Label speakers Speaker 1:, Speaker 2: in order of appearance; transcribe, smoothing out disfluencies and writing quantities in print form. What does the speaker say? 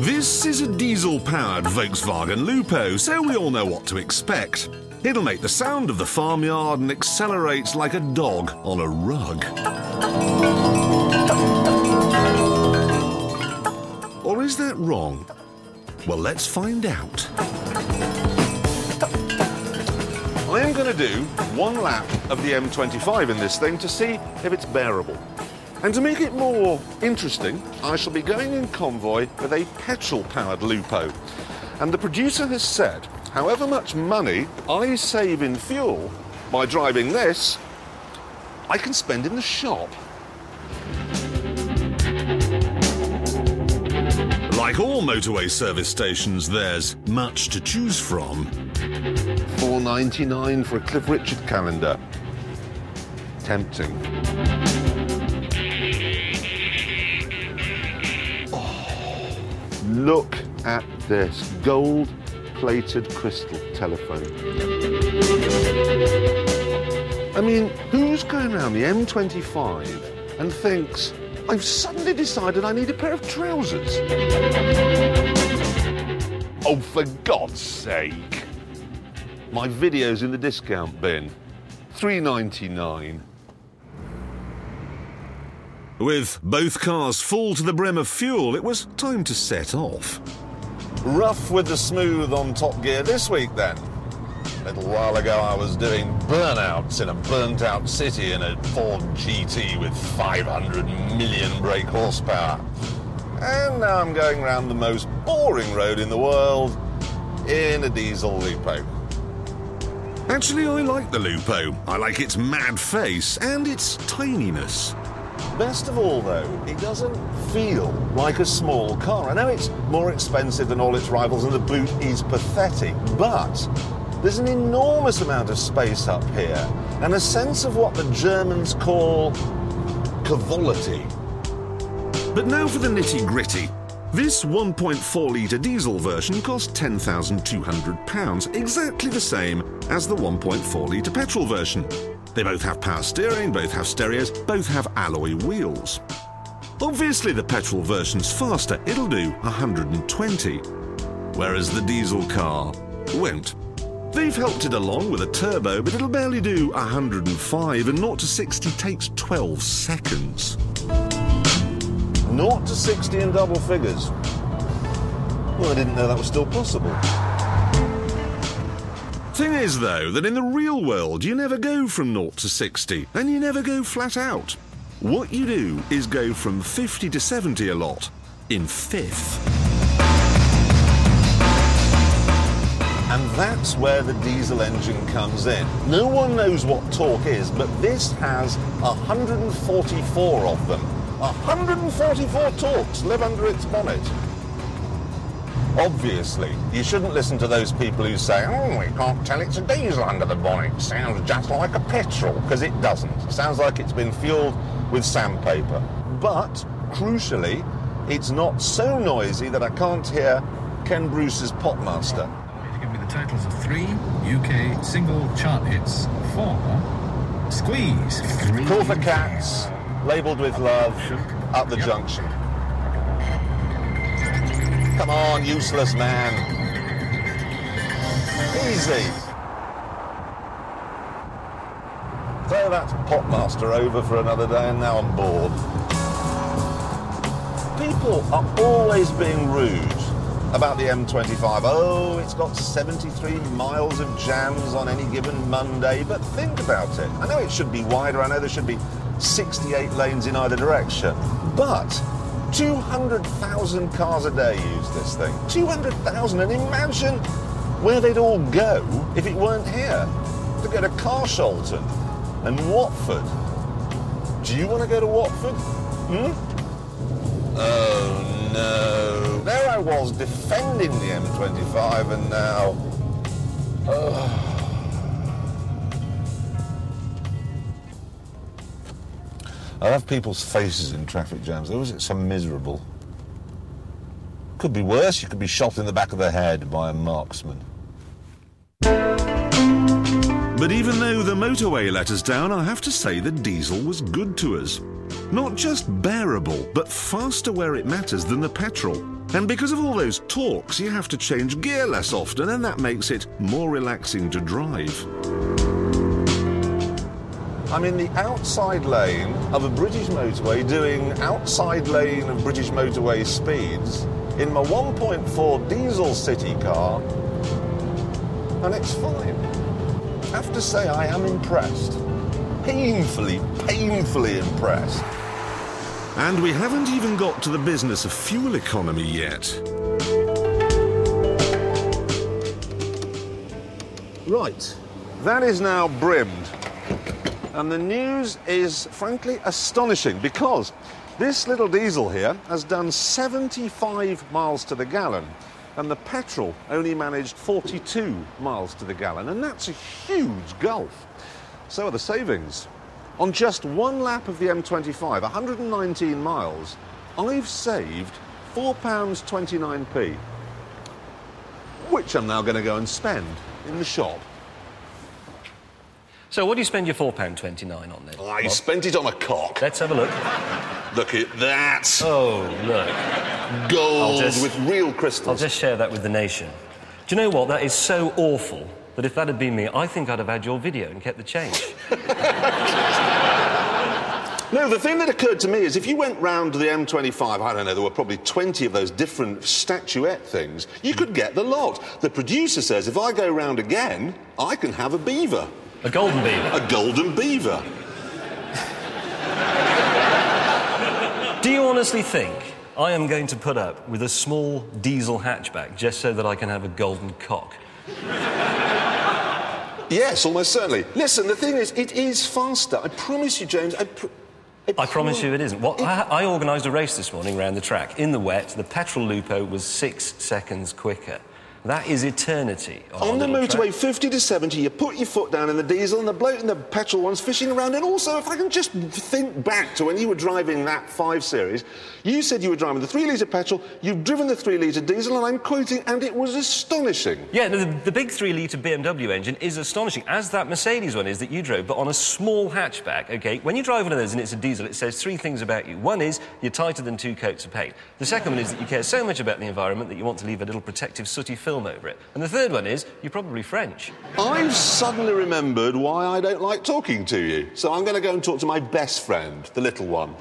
Speaker 1: This is a diesel-powered Volkswagen Lupo, so we all know what to expect. It'll make the sound of the farmyard and accelerate like a dog on a rug. Or is that wrong? Well, let's find out. I am going to do one lap of the M25 in this thing to see if it's bearable. And to make it more interesting, I shall be going in convoy with a petrol-powered Lupo. And the producer has said, however much money I save in fuel by driving this, I can spend in the shop. Like all motorway service stations, there's much to choose from. $4.99 for a Cliff Richard calendar. Tempting. Oh, look at this gold-plated crystal telephone. I mean, who's going around the M25 and thinks, I've suddenly decided I need a pair of trousers? Oh, for God's sake. My video's in the discount bin. $3.99. With both cars full to the brim of fuel, it was time to set off. Rough with the smooth on Top Gear this week, then. A little while ago, I was doing burnouts in a burnt-out city in a Ford GT with 500 million brake horsepower. And now I'm going around the most boring road in the world in a diesel Lupo. Actually, I like the Lupo. I like its mad face and its tininess. Best of all, though, it doesn't feel like a small car. I know it's more expensive than all its rivals and the boot is pathetic, but there's an enormous amount of space up here and a sense of what the Germans call quality. But now for the nitty-gritty. This 1.4-litre diesel version cost £10,200, exactly the same as the 1.4-litre petrol version. They both have power steering, both have stereos, both have alloy wheels. Obviously the petrol version's faster, it'll do 120, whereas the diesel car won't. They've helped it along with a turbo, but it'll barely do 105, and 0 to 60 takes 12 seconds. 0 to 60 in double figures. Well, I didn't know that was still possible. Thing is, though, that in the real world, you never go from 0 to 60, and you never go flat out. What you do is go from 50 to 70 a lot, in fifth. And that's where the diesel engine comes in. No one knows what torque is, but this has 144 of them. 144 torques live under its bonnet. Obviously, you shouldn't listen to those people who say, oh, we can't tell it's a diesel under the bonnet. Sounds just like a petrol, because it doesn't. It sounds like it's been fueled with sandpaper. But, crucially, it's not so noisy that I can't hear Ken Bruce's Popmaster.
Speaker 2: Give me the titles of 3 UK single chart hits. 4 Squeeze.
Speaker 1: Call for Cats, Labelled with Love, Up the Junction. Come on, useless man. Easy. Throw that Popmaster over for another day and now I'm bored. People are always being rude about the M25. Oh, it's got 73 miles of jams on any given Monday, but think about it. I know it should be wider, I know there should be 68 lanes in either direction, but 200,000 cars a day use this thing. 200,000, and imagine where they'd all go if it weren't here. To go to Carshalton and Watford. Do you want to go to Watford? Oh no. There I was defending the M25 and now... I love people's faces in traffic jams. They always get so miserable. Could be worse. You could be shot in the back of the head by a marksman. But even though the motorway let us down, I have to say the diesel was good to us. Not just bearable, but faster where it matters than the petrol. And because of all those torques, you have to change gear less often, and that makes it more relaxing to drive. I'm in the outside lane of a British motorway doing outside lane of British motorway speeds in my 1.4 diesel city car, and it's fine. I have to say I am impressed. Painfully impressed. And we haven't even got to the business of fuel economy yet. Right, that is now brimmed. And the news is, frankly, astonishing, because this little diesel here has done 75 miles to the gallon, and the petrol only managed 42 miles to the gallon, and that's a huge gulf. So are the savings. On just one lap of the M25, 119 miles, I've saved £4.29p, which I'm now going to go and spend in the shop.
Speaker 3: So what do you spend your £4.29 on then?
Speaker 1: I spent it on a cock.
Speaker 3: Let's have a look.
Speaker 1: Look at that.
Speaker 3: Oh, look.
Speaker 1: Gold with real crystals.
Speaker 3: I'll just share that with the nation. Do you know what? That is so awful that if that had been me, I think I'd have had your video and kept the change.
Speaker 1: No, the thing that occurred to me is if you went round to the M25, I don't know, there were probably 20 of those different statuette things, you could get the lot. The producer says if I go round again, I can have a beaver.
Speaker 3: A golden beaver?
Speaker 1: A golden beaver.
Speaker 3: Do you honestly think I am going to put up with a small diesel hatchback just so that I can have a golden cock?
Speaker 1: Yes, almost certainly. Listen, the thing is, it is faster. I promise you, James,
Speaker 3: I promise you it isn't. Well, I organised a race this morning around the track. In the wet, the Petrol Lupo was 6 seconds quicker. That is eternity.
Speaker 1: On the motorway, 50 to 70, you put your foot down in the diesel and the bloke in the petrol one's fishing around. And also, if I can just think back to when you were driving that 5 Series, you said you were driving the 3-litre petrol, you've driven the 3-litre diesel, and I'm quoting, and it was astonishing.
Speaker 3: Yeah, the big 3-litre BMW engine is astonishing, as that Mercedes one is that you drove, but on a small hatchback, OK? When you drive one of those and it's a diesel, it says 3 things about you. One is, you're tighter than 2 coats of paint. The second one is that you care so much about the environment that you want to leave a little protective sooty film over it. And the third one is, you're probably French.
Speaker 1: I've suddenly remembered why I don't like talking to you. So I'm going to go and talk to my best friend, the little one.